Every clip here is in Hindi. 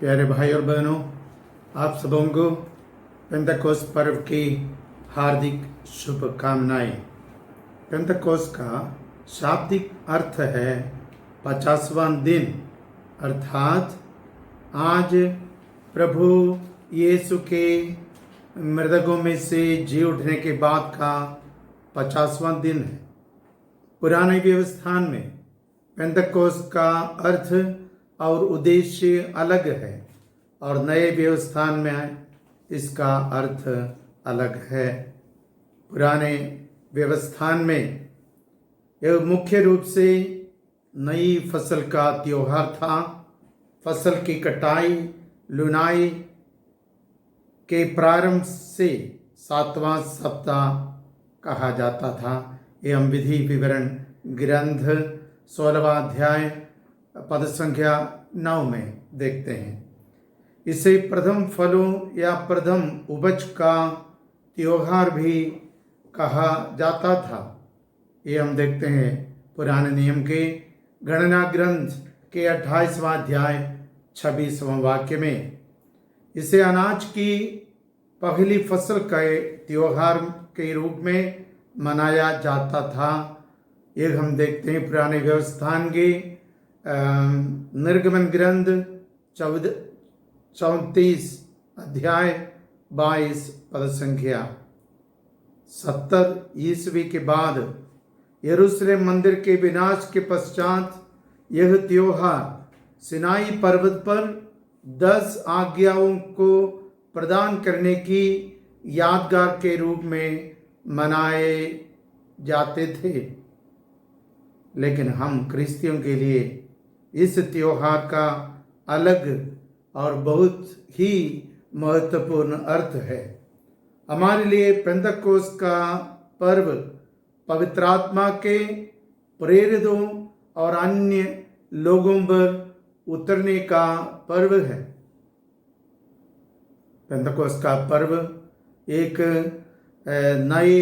प्यारे भाई और बहनों, आप सबों को पेंतकोस्त पर्व की हार्दिक शुभकामनाएं। पेंतकोस्त का शाब्दिक अर्थ है 50वां दिन, अर्थात आज प्रभु यीशु के मृतकों में से जी उठने के बाद का 50वां दिन है। पुराने व्यवस्थान में पेंतकोस्त का अर्थ और उद्देश्य अलग है और नए व्यवस्थान में इसका अर्थ अलग है। पुराने व्यवस्थान में यह मुख्य रूप से नई फसल का त्योहार था। फसल की कटाई लुनाई के प्रारंभ से 7वां सप्ताह कहा जाता था। ये हम विधि विवरण ग्रंथ 16वां अध्याय पद संख्या 9 में देखते हैं। इसे प्रथम फलों या प्रथम उपज का त्योहार भी कहा जाता था। ये हम देखते हैं पुराने नियम के गणना ग्रंथ के 28वां अध्याय 26वां वाक्य में। इसे अनाज की पहली फसल के त्योहार के रूप में मनाया जाता था। ये हम देखते हैं पुराने व्यवस्थान के निर्गमन ग्रंथ 34 अध्याय 22 पद संख्या 70 ईस्वी के बाद यरूशलेम मंदिर के विनाश के पश्चात यह त्योहार सिनाई पर्वत पर 10 आज्ञाओं को प्रदान करने की यादगार के रूप में मनाए जाते थे। लेकिन हम क्रिश्चियों के लिए इस त्योहार का अलग और बहुत ही महत्वपूर्ण अर्थ है। हमारे लिए पेंतकोस्त का पर्व पवित्र आत्मा के प्रेरितों और अन्य लोगों पर उतरने का पर्व है। पेंतकोस्त का पर्व एक नए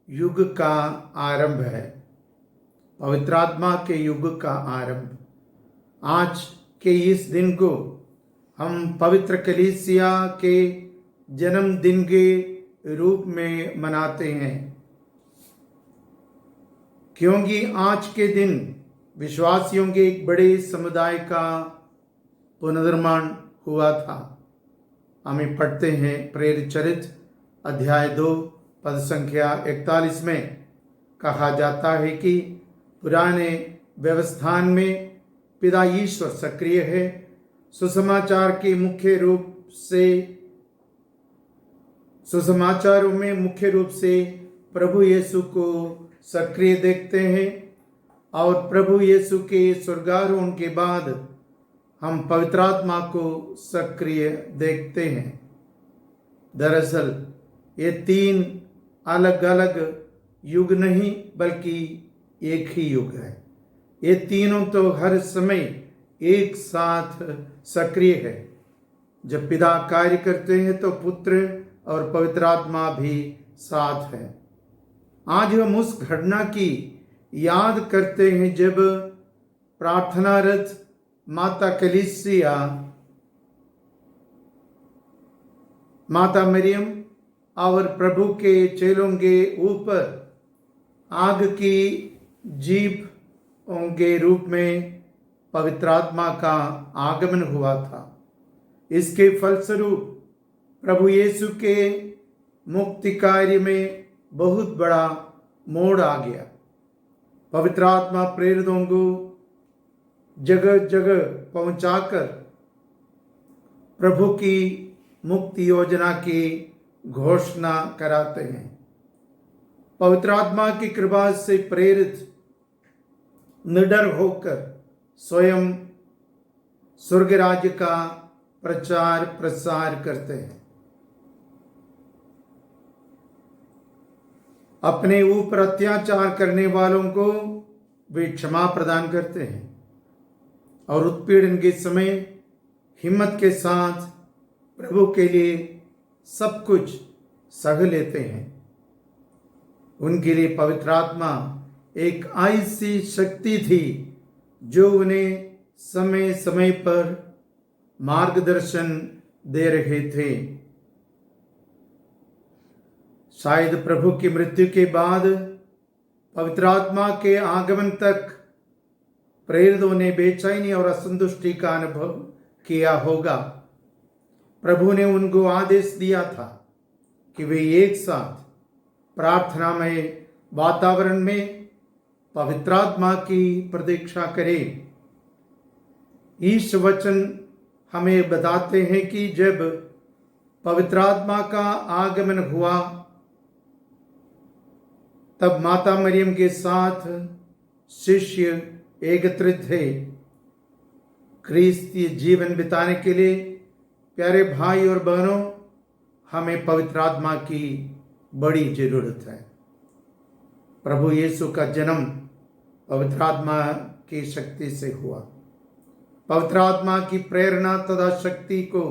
युग का आरंभ है, पवित्र आत्मा के युग का आरंभ। आज के इस दिन को हम पवित्र कलीसिया के जन्मदिन के रूप में मनाते हैं, क्योंकि आज के दिन विश्वासियों के एक बड़े समुदाय का पुनर्निर्माण हुआ था। हमें पढ़ते हैं प्रेरित चरित्र अध्याय 2 पद संख्या 41 में कहा जाता है कि पुराने व्यवस्थान में पिता ईश्वर सक्रिय है। सुसमाचारों में मुख्य रूप से प्रभु यीशु को सक्रिय देखते हैं और प्रभु यीशु के स्वर्गारोहण के बाद हम पवित्र आत्मा को सक्रिय देखते हैं। दरअसल ये 3 अलग अलग युग नहीं बल्कि एक ही युग है। ये तीनों तो हर समय एक साथ सक्रिय है। जब पिता कार्य करते हैं तो पुत्र और पवित्र आत्मा भी साथ है। आज हम उस घटना की याद करते हैं जब प्रार्थनारत माता कलीसिया, माता मरियम और प्रभु के चेलों के ऊपर आग की जीभ के रूप में पवित्र आत्मा का आगमन हुआ था। इसके फलस्वरूप प्रभु यीशु के मुक्ति कार्य में बहुत बड़ा मोड़ आ गया। पवित्र आत्मा प्रेरितों को जगह जगह पहुंचाकर प्रभु की मुक्ति योजना की घोषणा कराते हैं। पवित्र आत्मा की कृपा से प्रेरित निडर होकर स्वयं स्वर्ग राज्य का प्रचार प्रसार करते हैं। अपने ऊपर अत्याचार करने वालों को वे क्षमा प्रदान करते हैं और उत्पीड़न के समय हिम्मत के साथ प्रभु के लिए सब कुछ सह लेते हैं। उनके लिए पवित्र आत्मा एक ऐसी शक्ति थी जो उन्हें समय समय पर मार्गदर्शन दे रहे थे। शायद प्रभु की मृत्यु के बाद पवित्र आत्मा के आगमन तक प्रेरितों ने बेचैनी और असंतुष्टि का अनुभव किया होगा। प्रभु ने उनको आदेश दिया था कि वे एक साथ प्रार्थनामय वातावरण में पवित्र आत्मा की प्रतीक्षा करें। इस वचन हमें बताते हैं कि जब पवित्र आत्मा का आगमन हुआ तब माता मरियम के साथ शिष्य एकत्रित थे। ख्रिस्तीय जीवन बिताने के लिए प्यारे भाई और बहनों, हमें पवित्र आत्मा की बड़ी जरूरत है। प्रभु यीशु का जन्म पवित्र आत्मा की शक्ति से हुआ। पवित्र आत्मा की प्रेरणा तथा शक्ति को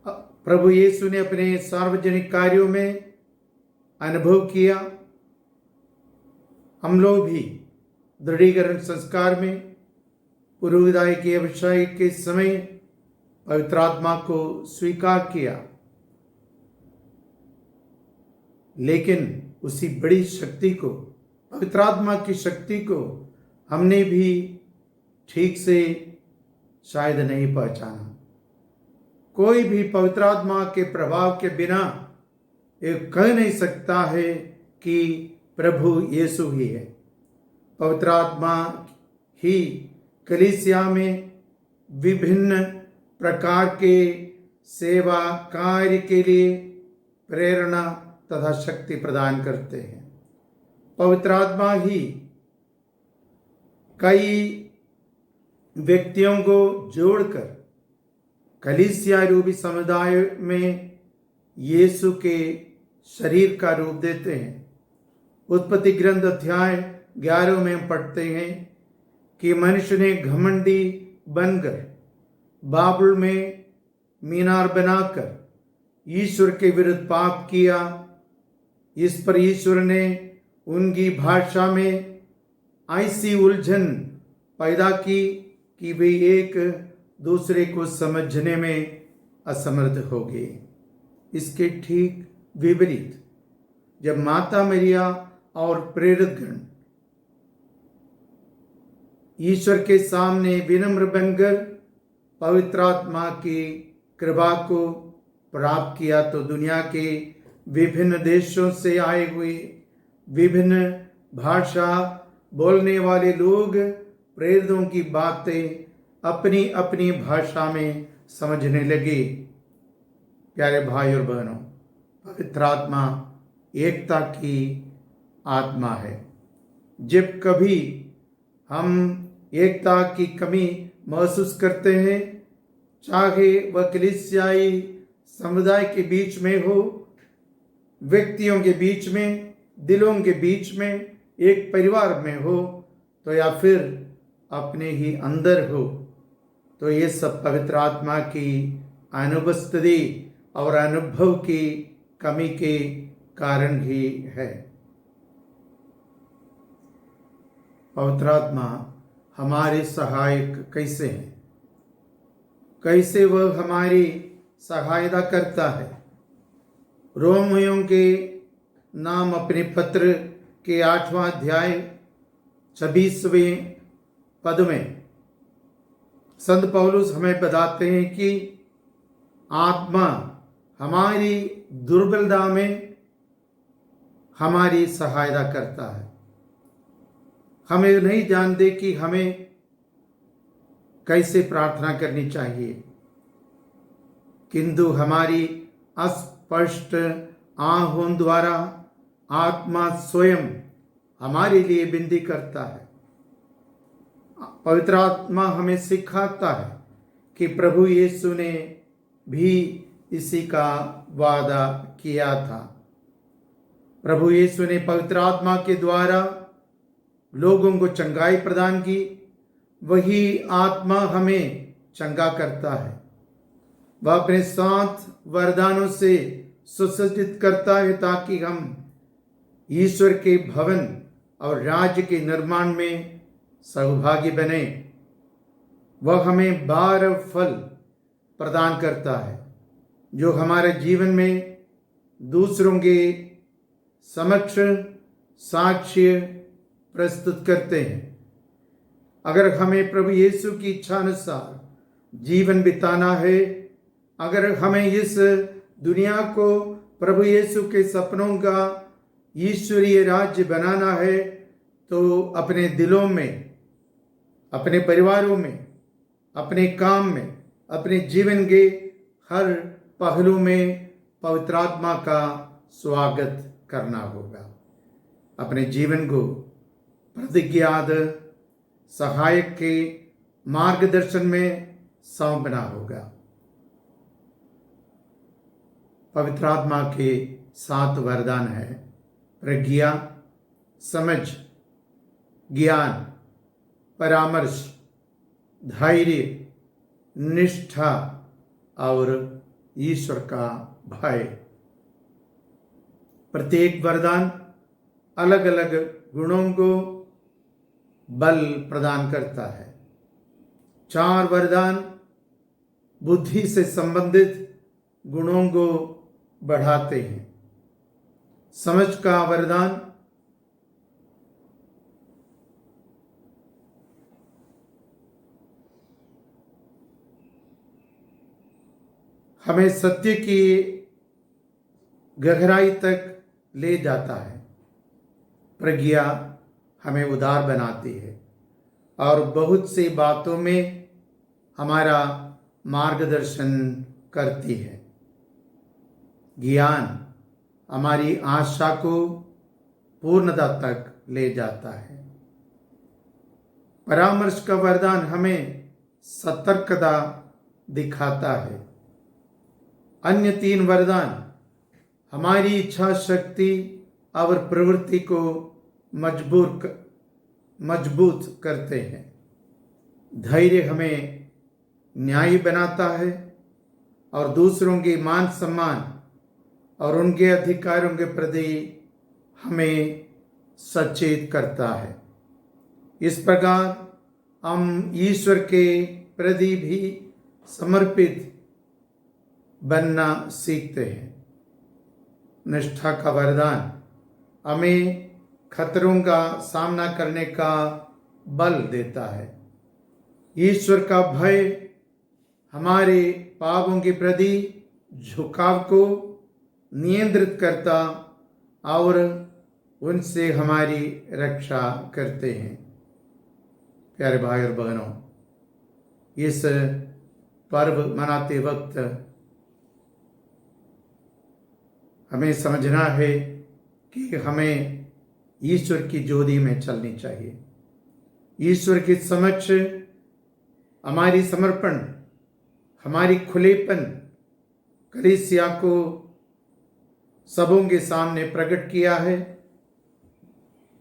प्रभु यीशु ने अपने सार्वजनिक कार्यों में अनुभव किया। हम लोग भी दृढ़ीकरण संस्कार में पूर्व विदाई के अभिषेक के समय पवित्र आत्मा को स्वीकार किया, लेकिन उसी बड़ी शक्ति को, पवित्र आत्मा की शक्ति को हमने भी ठीक से शायद नहीं पहचाना। कोई भी पवित्र आत्मा के प्रभाव के बिना ये कह नहीं सकता है कि प्रभु यीशु ही है। पवित्र आत्मा ही कलीसिया में विभिन्न प्रकार के सेवा कार्य के लिए प्रेरणा तथा शक्ति प्रदान करते हैं। पवित्र आत्मा ही कई व्यक्तियों को जोड़कर कलीसिया रूपी समुदाय में यीशु के शरीर का रूप देते हैं। उत्पत्ति ग्रंथ अध्याय 11 में पढ़ते हैं कि मनुष्य ने घमंडी बनकर बाबुल में मीनार बनाकर ईश्वर के विरुद्ध पाप किया। इस पर ईश्वर ने उनकी भाषा में ऐसी उलझन पैदा की कि वे एक दूसरे को समझने में असमर्थ हो गए। इसके ठीक विपरीत जब माता मरिया और प्रेरितगण ईश्वर के सामने विनम्र बनकर पवित्र आत्मा की कृपा को प्राप्त किया तो दुनिया के विभिन्न देशों से आए हुए विभिन्न भाषा बोलने वाले लोग प्रेरितों की बातें अपनी अपनी भाषा में समझने लगे। प्यारे भाई और बहनों, पवित्र आत्मा एकता की आत्मा है। जब कभी हम एकता की कमी महसूस करते हैं, चाहे वह कलीसियाई समुदाय के बीच में हो, व्यक्तियों के बीच में, दिलों के बीच में, एक परिवार में हो, तो या फिर अपने ही अंदर हो, तो ये सब पवित्र आत्मा की अनुपस्थिति और अनुभव की कमी के कारण ही है। पवित्र आत्मा हमारे सहायक कैसे हैं? कैसे वह हमारी सहायता करता है? रोमियों के नाम अपने पत्र के 8वां अध्याय 26वें पद में संत पौलुस हमें बताते हैं कि आत्मा हमारी दुर्बलता में हमारी सहायता करता है। हमें नहीं जानते कि हमें कैसे प्रार्थना करनी चाहिए, किंतु हमारी अस्पष्ट आहों द्वारा आत्मा स्वयं हमारे लिए विनती करता है। पवित्र आत्मा हमें सिखाता है कि प्रभु यीशु ने भी इसी का वादा किया था। प्रभु यीशु ने पवित्र आत्मा के द्वारा लोगों को चंगाई प्रदान की। वही आत्मा हमें चंगा करता है। वह अपने 7 वरदानों से सुसज्जित करता है ताकि हम ईश्वर के भवन और राज्य के निर्माण में सहभागी बने। वह हमें 12 फल प्रदान करता है जो हमारे जीवन में दूसरों के समक्ष साक्ष्य प्रस्तुत करते हैं। अगर हमें प्रभु यीशु की इच्छा अनुसार जीवन बिताना है, अगर हमें इस दुनिया को प्रभु यीशु के सपनों का ईश्वरीय राज्य बनाना है, तो अपने दिलों में, अपने परिवारों में, अपने काम में, अपने जीवन के हर पहलू में पवित्र आत्मा का स्वागत करना होगा। अपने जीवन को प्रतिज्ञाद सहायक के मार्गदर्शन में सौंपना होगा। पवित्र आत्मा के 7 वरदान है: प्रज्ञा, समझ, ज्ञान, परामर्श, धैर्य, निष्ठा और ईश्वर का भय। प्रत्येक वरदान अलग अलग गुणों को बल प्रदान करता है। 4 वरदान बुद्धि से संबंधित गुणों को बढ़ाते हैं। समझ का वरदान हमें सत्य की गहराई तक ले जाता है। प्रज्ञा हमें उदार बनाती है और बहुत सी बातों में हमारा मार्गदर्शन करती है। ज्ञान हमारी आशा को पूर्णता तक ले जाता है। परामर्श का वरदान हमें सतर्कता दिखाता है। अन्य 3 वरदान हमारी इच्छा शक्ति और प्रवृत्ति को मजबूत करते हैं। धैर्य हमें न्यायी बनाता है और दूसरों के मान सम्मान और उनके अधिकारों के प्रति हमें सचेत करता है। इस प्रकार हम ईश्वर के प्रति भी समर्पित बनना सीखते हैं। निष्ठा का वरदान हमें खतरों का सामना करने का बल देता है। ईश्वर का भय हमारे पापों के प्रति झुकाव को नियंत्रित करता और उनसे हमारी रक्षा करते हैं। प्यारे भाई और बहनों, इस पर्व मनाते वक्त हमें समझना है कि हमें ईश्वर की ज्योति में चलनी चाहिए। ईश्वर के समक्ष हमारी समर्पण, हमारी खुलेपन कलीसिया को सबों के सामने प्रकट किया है।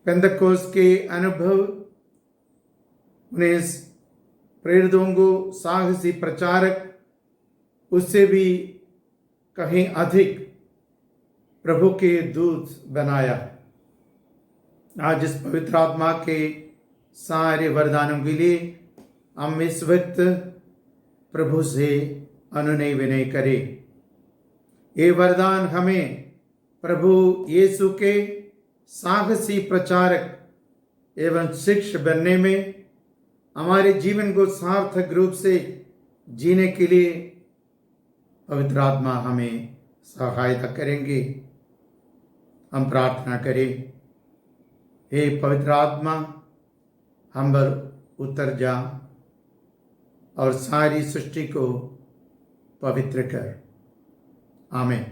पेंतकोस्त के अनुभव उन्हें प्रेरितों को साहसी प्रचारक, उससे भी कहीं अधिक प्रभु के दूत बनाया। आज इस पवित्र आत्मा के सारे वरदानों के लिए हम इस वक्त प्रभु से अनुनय विनय करें। ये वरदान हमें प्रभु यीशु के साहसी प्रचारक एवं शिष्य बनने में, हमारे जीवन को सार्थक रूप से जीने के लिए पवित्र आत्मा हमें सहायता करेंगे। हम प्रार्थना करें। हे पवित्र आत्मा, हम पर उतर जा और सारी सृष्टि को पवित्र कर। आमीन।